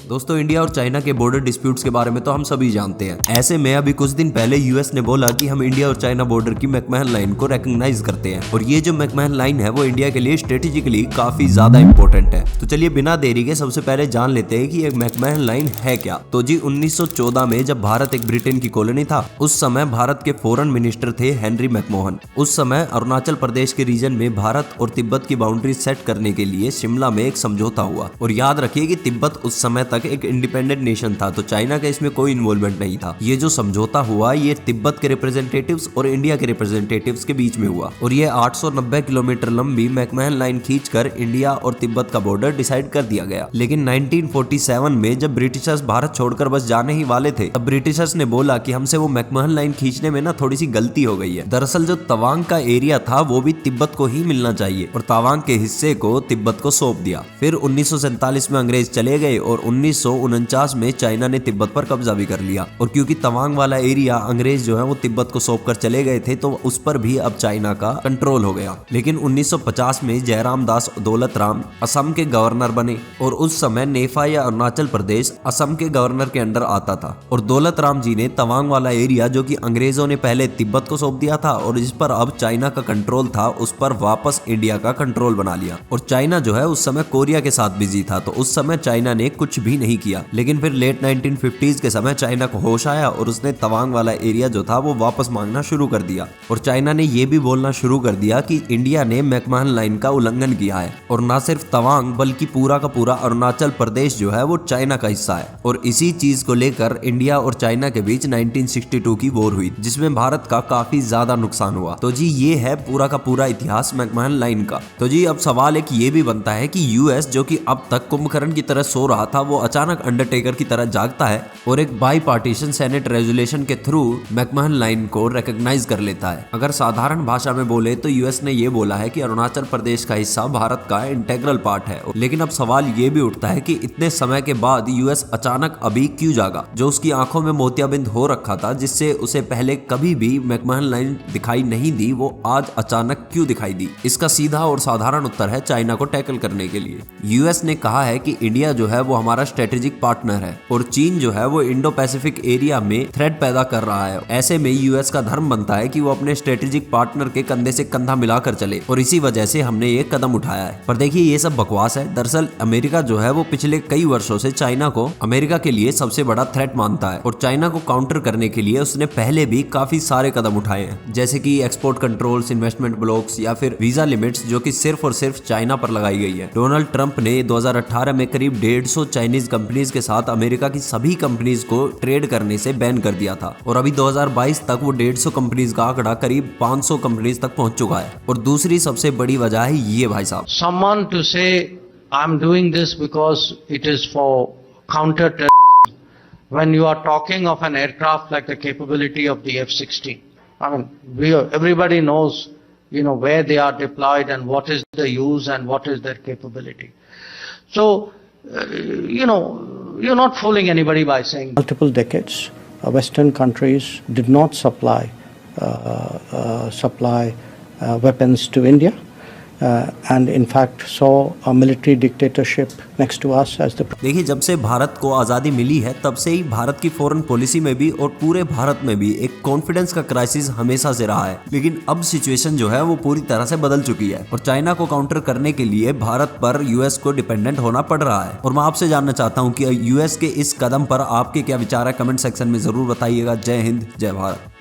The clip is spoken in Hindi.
दोस्तों इंडिया और चाइना के बॉर्डर डिस्प्यूट्स के बारे में तो हम सभी जानते हैं। ऐसे में अभी कुछ दिन पहले यूएस ने बोला कि हम इंडिया और चाइना बॉर्डर की मैकमहन लाइन को रिकॉग्नाइज करते हैं और ये जो मैकमहन लाइन है वो इंडिया के लिए स्ट्रेटेजिकली काफी ज्यादा इंपॉर्टेंट है। तो चलिए बिना देरी के सबसे पहले जान लेते हैं कि एक मैकमहन लाइन है क्या। तो जी 1914 में जब भारत एक ब्रिटेन की कॉलोनी था, उस समय भारत के फॉरेन मिनिस्टर थे हेनरी मैकमोहन। उस समय अरुणाचल प्रदेश के रीजन में भारत और तिब्बत की बाउंड्री सेट करने के लिए शिमला में एक समझौता हुआ। और याद रखिए कि तिब्बत उस समय तक एक इंडिपेंडेंट नेशन था, तो चाइना का इसमें कोई इन्वॉल्वमेंट नहीं था। ये जो समझौता हुआ ये तिब्बत के रिप्रेजेंटेटिव्स और इंडिया के रिप्रेजेंटेटिव्स के बीच में हुआ और ये 890 किलोमीटर लंबी मैकमहन लाइन खींचकर इंडिया और तिब्बत का बॉर्डर डिसाइड कर दिया गया। लेकिन 1947 में जब ब्रिटिशर्स भारत छोड़कर बस जाने ही वाले थे, तब ब्रिटिशर्स ने बोला कि हमसे वो मैकमहन लाइन खींचने में ना थोड़ी सी गलती हो गई है। दरअसल जो तवांग का एरिया था वो भी तिब्बत को ही मिलना चाहिए और तवांग के हिस्से को तिब्बत को सौंप दिया। फिर 1947 में अंग्रेज चले गए और 1949 में चाइना ने तिब्बत पर कब्जा भी कर लिया। और क्योंकि तवांग वाला एरिया अंग्रेज जो है वो तिब्बत को सौंप कर चले गए थे, तो उस पर भी अब चाइना का कंट्रोल हो गया। लेकिन 1950 में जयराम दास दौलत राम असम के गवर्नर बने और उस समय नेफा या अरुणाचल प्रदेश असम के गवर्नर के अंडर आता था। और दौलत राम जी ने तवांग वाला एरिया जो कि अंग्रेजों ने पहले तिब्बत को सौंप दिया था और जिस पर अब चाइना का कंट्रोल था, उस पर वापस इंडिया का कंट्रोल बना लिया। और चाइना जो है उस समय कोरिया के साथ बिजी था, तो उस समय चाइना ने कुछ भी नहीं किया। लेकिन फिर लेट 1950s के समय चाइना को होश आया और उसने तवांग वाला एरिया जो था वो वापस मांगना शुरू कर दिया। और चाइना ने ये भी बोलना शुरू कर दिया कि इंडिया ने मैकमहन लाइन का उल्लंघन किया है और न सिर्फ तवांग बल्कि पूरा का पूरा अरुणाचल प्रदेश जो है वो चाइना का हिस्सा है। और इसी चीज को लेकर इंडिया और चाइना के बीच 1962 की वॉर हुई, जिसमें भारत का काफी ज्यादा नुकसान हुआ। तो जी ये है पूरा का पूरा इतिहास मैकमहन लाइन का। तो जी अब सवाल एक ये भी बनता है कि यूएस जो कि अब तक कुंभकर्ण की तरह सो रहा था, वो अचानक अंडरटेकर की तरह जागता है और एक बाई पार्टीशन सेनेट रेजोल्यूशन के थ्रू मैकमहन लाइन को रिकॉग्नाइज कर लेता है। अगर साधारण भाषा में बोले तो यूएस ने ये बोला है कि अरुणाचल प्रदेश का हिस्सा भारत का इंटेग्रल पार्ट है। लेकिन अब सवाल ये भी उठता है कि इतने समय के बाद यूएस अचानक अभी क्यों जागा? जो उसकी आंखों में मोतियाबिंद हो रखा था, जिससे उसे पहले कभी भी मैकमहन लाइन दिखाई नहीं दी, वो आज अचानक क्यों दिखाई दी? इसका सीधा और साधारण उत्तर है चाइना को टैकल करने के लिए। यूएस ने कहा है कि इंडिया जो है वो हमारा स्ट्रेटेजिक पार्टनर है और चीन जो है वो इंडो पैसिफिक एरिया में थ्रेट पैदा कर रहा है। ऐसे में यूएस का धर्म बनता है कि वो अपने स्ट्रेटेजिक पार्टनर के कंधे से कंधा मिलाकर चले और इसी वजह से हमने ये कदम उठाया है। पर देखिए ये सब बकवास है। दरअसल अमेरिका जो है वो पिछले कई वर्षों से चाइना को अमेरिका के लिए सबसे बड़ा थ्रेट मानता है और चाइना को काउंटर करने के लिए उसने पहले भी काफी सारे कदम उठाए हैं, जैसे कि एक्सपोर्ट कंट्रोल्स, इन्वेस्टमेंट ब्लॉक्स या फिर वीजा लिमिट्स जो कि सिर्फ और सिर्फ चाइना पर लगाई गई है। डोनाल्ड ट्रंप ने 2018 में करीब 150 चाइनीज कंपनीज के साथ अमेरिका की सभी कंपनीज को ट्रेड करने से बैन कर दिया था और अभी 2022 तक वो 150 कंपनीज का आंकड़ा करीब 500 कंपनीज तक पहुंच चुका है। और दूसरी सबसे बड़ी वजह है ये भाई साहब, someone to say I'm doing this because it is for counter terrorism when you are talking of an aircraft like the capability of the F-16. I mean, everybody knows, where they are deployed and what is the use and what is their capability. So, you're not fooling anybody by saying. Multiple decades, Western countries did not supply weapons to India. And in fact saw a military dictatorship next to us as the. देखिए जब से भारत को आज़ादी मिली है तब से ही भारत की फॉरेन पॉलिसी में भी और पूरे भारत में भी एक कॉन्फिडेंस का क्राइसिस हमेशा से रहा है। लेकिन अब सिचुएशन जो है वो पूरी तरह से बदल चुकी है और चाइना को काउंटर करने के लिए भारत पर यूएस को डिपेंडेंट होना पड़ रहा है। और मैं आपसे जानना चाहता हूँ कि यूएस के इस कदम पर आपके क्या विचार है, कमेंट सेक्शन में जरूर बताइएगा। जय हिंद, जय भारत।